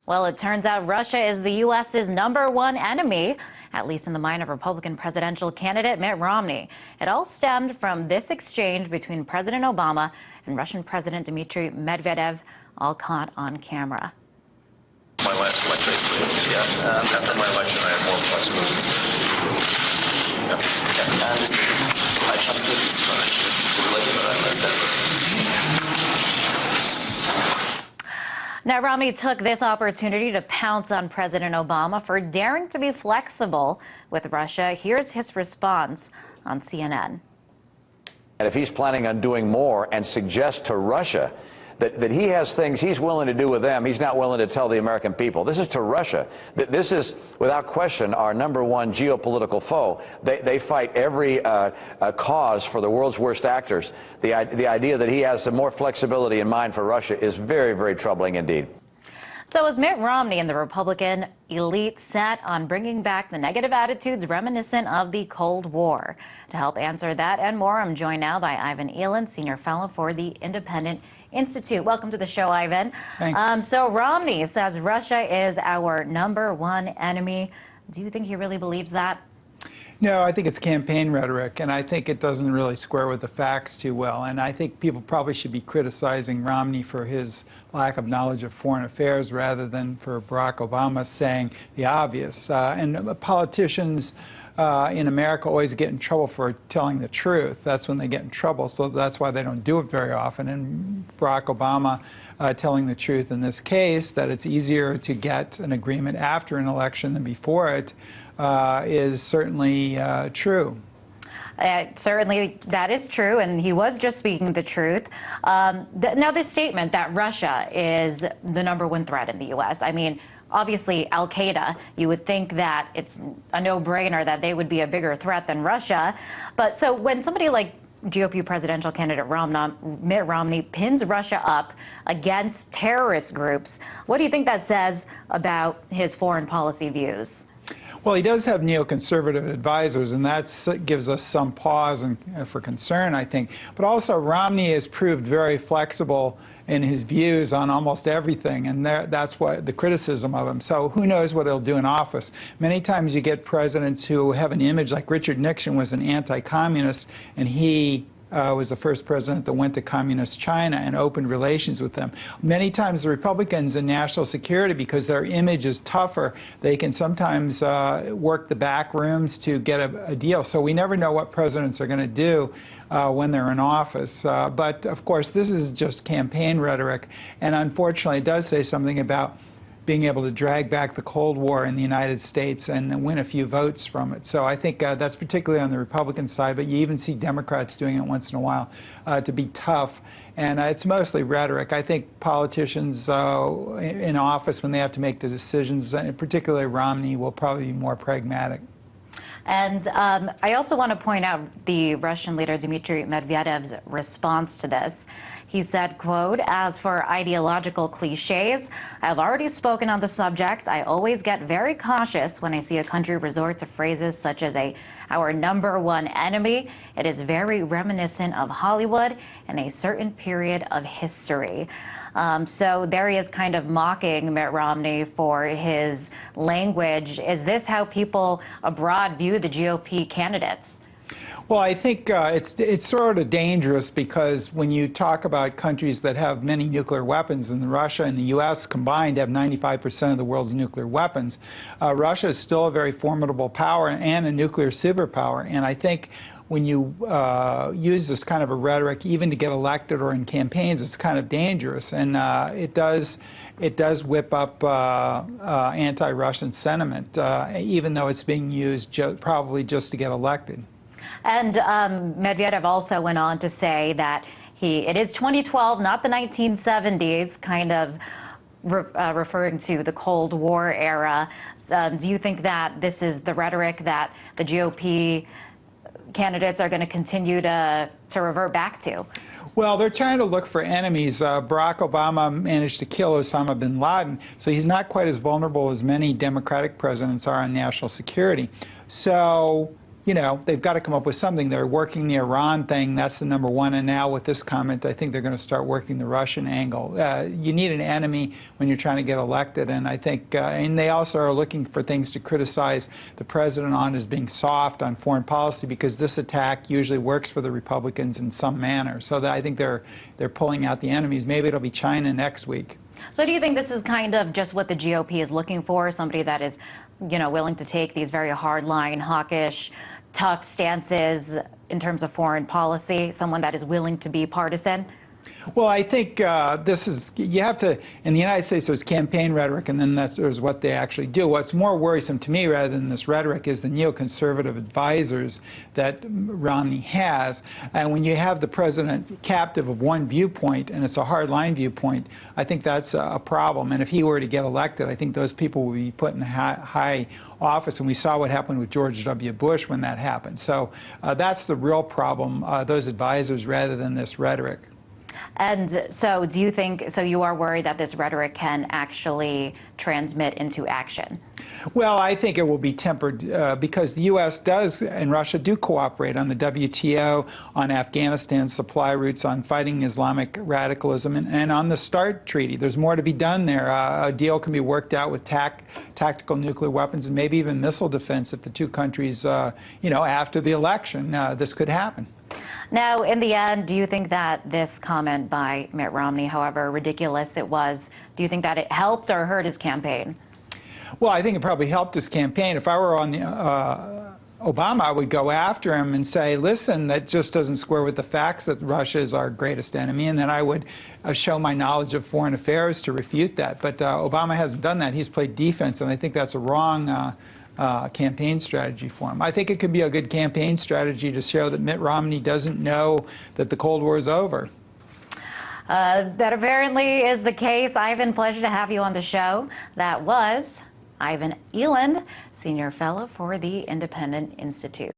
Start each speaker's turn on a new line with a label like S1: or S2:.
S1: Well, it turns out Russia is the U.S.'s #1 enemy, at least in the mind of Republican presidential candidate Mitt Romney. It all stemmed from this exchange between President Obama and Russian President Dmitry Medvedev, all caught on camera.
S2: My life's like this, yeah. After my election, I have more flexibility. Yeah. I understand. I trust you this much. Let you know I understand.
S1: Now, Romney took this opportunity to pounce on President Obama for daring to be flexible with Russia. Here's his response on CNN.
S3: And if he's planning on doing more and suggest to Russia that he has things he's willing to do with them, he's not willing to tell the American people. This is to Russia. This is, without question, our #1 geopolitical foe. They fight every cause for the world's worst actors. The idea that he has some more flexibility in mind for Russia is very, very troubling indeed.
S1: So is Mitt Romney and the Republican elite set on bringing back the negative attitudes reminiscent of the Cold War? To help answer that and more, I'm joined now by Ivan Eland, Senior Fellow for the Independent Institute. Welcome to the show, Ivan.
S4: Thanks.
S1: So Romney says Russia is our #1 enemy. Do you think he really believes that?
S4: No, I think it's campaign rhetoric, and I think it doesn't really square with the facts too well. And I think people probably should be criticizing Romney for his lack of knowledge of foreign affairs rather than for Barack Obama saying the obvious. And politicians in America always get in trouble for telling the truth. That's when they get in trouble, so that's why they don't do it very often. And Barack Obama telling the truth in this case, that it's easier to get an agreement after an election than before it, is certainly true.
S1: Certainly, that is true, and he was just speaking the truth. Now, this statement that Russia is the #1 threat in the U.S., I mean, obviously, Al-Qaeda, you would think that it's a no-brainer that they would be a bigger threat than Russia. But so when somebody like GOP presidential candidate Mitt Romney pins Russia up against terrorist groups, what do you think that says about his foreign policy views?
S4: Well, he does have neoconservative advisors, and that gives us some pause and for concern, I think. But also, Romney has proved very flexible in his views on almost everything, and that's what the criticism of him. So who knows what he'll do in office? Many times you get presidents who have an image, like Richard Nixon was an anti-communist, and he was the first president that went to communist China and opened relations with them. Many times the Republicans in national security, because their image is tougher, they can sometimes work the back rooms to get a deal. So we never know what presidents are going to do when they're in office. But of course, this is just campaign rhetoric, and unfortunately it does say something about being able to drag back the Cold War in the United States and win a few votes from it. So I think that's particularly on the Republican side, but you even see Democrats doing it once in a while to be tough. And it's mostly rhetoric. I think politicians in office, when they have to make the decisions, and particularly Romney, will probably be more pragmatic.
S1: And I also want to point out the Russian leader Dmitry Medvedev's response to this. He said, quote, "As for ideological cliches, I've already spoken on the subject. I always get very cautious when I see a country resort to phrases such as our #1 enemy. It is very reminiscent of Hollywood and a certain period of history." So there he is kind of mocking Mitt Romney for his language. Is this how people abroad view the GOP candidates?
S4: Well, I think it's sort of dangerous, because when you talk about countries that have many nuclear weapons, and Russia and the U.S. combined have 95% of the world's nuclear weapons, Russia is still a very formidable power and a nuclear superpower. And I think when you use this kind of a rhetoric, even to get elected or in campaigns, it's kind of dangerous. And it does whip up anti-Russian sentiment, even though it's being used probably just to get elected.
S1: And Medvedev also went on to say that it is 2012, not the 1970s, kind of referring to the Cold War era. Do you think that this is the rhetoric that the GOP candidates are going to continue to revert back to?
S4: Well, they're trying to look for enemies. Barack Obama managed to kill Osama bin Laden, so he's not quite as vulnerable as many Democratic presidents are on national security. So they've got to come up with something. They're working the Iran thing. That's the number one. And now with this comment, I think they're going to start working the Russian angle. You need an enemy when you're trying to get elected. And I think, and they also are looking for things to criticize the president on as being soft on foreign policy, because this attack usually works for the Republicans in some manner. So I think they're pulling out the enemies. Maybe it'll be China next week.
S1: So do you think this is kind of just what the GOP is looking for? Somebody that is, willing to take these very hardline, hawkish, tough stances in terms of foreign policy, someone that is willing to be partisan?
S4: Well, I think you have to, in the United States, there's campaign rhetoric, and then there's what they actually do. What's more worrisome to me, rather than this rhetoric, is the neoconservative advisors that Romney has. And when you have the president captive of one viewpoint, and it's a hardline viewpoint, I think that's a problem. And if he were to get elected, I think those people would be put in high office, and we saw what happened with George W. Bush when that happened. So that's the real problem, those advisors, rather than this rhetoric.
S1: And so do you think, so you are worried that this rhetoric can actually transmit into action?
S4: Well, I think it will be tempered because the U.S. does and Russia do cooperate on the WTO, on Afghanistan supply routes, on fighting Islamic radicalism, and on the START treaty. There's more to be done there. A deal can be worked out with tactical nuclear weapons and maybe even missile defense if the two countries, after the election, this could happen.
S1: Now, in the end, do you think that this comment by Mitt Romney, however ridiculous it was, do you think that it helped or hurt his campaign?
S4: Well, I think it probably helped his campaign. If I were on the Obama, I would go after him and say, listen, that just doesn't square with the facts that Russia is our greatest enemy, and then I would show my knowledge of foreign affairs to refute that. But Obama hasn't done that. He's played defense, and I think that's a wrong campaign strategy for him. I think it could be a good campaign strategy to show that Mitt Romney doesn't know that the Cold War is over.
S1: That apparently is the case. Ivan, pleasure to have you on the show. That was Ivan Eland, Senior Fellow for the Independent Institute.